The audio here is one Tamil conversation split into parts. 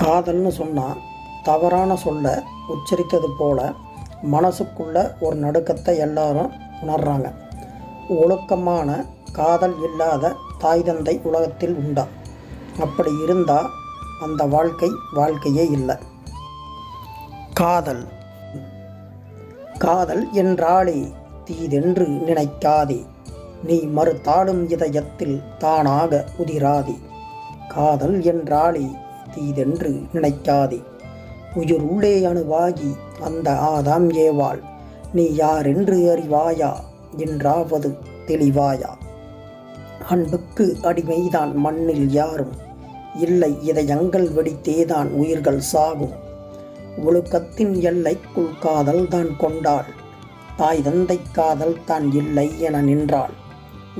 காதல்னு சொன்னால் தவறான சொல்ல உச்சரித்தது போல் மனசுக்குள்ள ஒரு நடுக்கத்தை எல்லாரும் உணர்றாங்க. ஒழுக்கமான காதல் இல்லாத தாய் தந்தை உலகத்தில் உண்டா? அப்படி இருந்தால் அந்த வாழ்க்கையே இல்லை. காதல் காதல் என்றாலே தீதென்று நினைக்காதே, நீ மறுத்தாலும் இதயத்தில் தானாக உதிராதே. காதல் என்றாலே தீதென்று நினைக்காதே, உயிர் உள்ளே அணுவாகி அந்த ஆதாம் ஏவாள், நீ யாரென்று அறிவாயா என்றாவது தெளிவாயா. அன்புக்கு அடிமைதான் மண்ணில் யாரும் இல்லை, இதயங்கள் வெடித்தேதான் உயிர்கள் சாகும். ஒழுக்கத்தின் எல்லைக்குள் காதல் தான் கொண்டாள், தாய் தந்தை காதல் தான் இல்லை என நின்றாள்.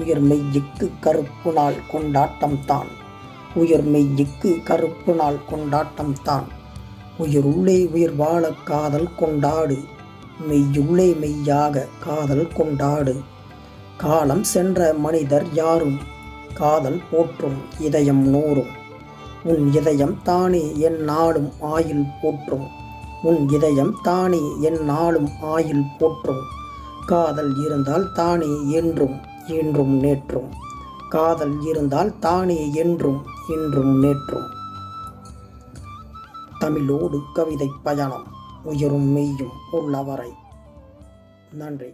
உயிர் மெய்யுக்கு கருப்பு நாள் கொண்டாட்டம் தான், உயிர் மெய்யுக்கு கருப்பு நாள் கொண்டாட்டம் தான். உயிருள்ளே உயிர் வாழ காதல் கொண்டாடு, மெய்யுள்ளே மெய்யாக காதல் கொண்டாடு. காலம் சென்ற மனிதர் யாரும் காதல் போற்றும் இதயம் நூறும், உன் இதயம் தானே என் நாளும் ஆயுள் போற்றும், உன் இதயம் தானே என் நாளும் ஆயுள் போற்றும். காதல் இருந்தால் தானே என்றும் இன்றும் நேற்றும், காதல் இருந்தால் தானே என்றும் இன்றும் நேற்றும். தமிழோடு கவிதை பயணம், உயிரும் மெய்யும் உள்ளவரை. நன்றி.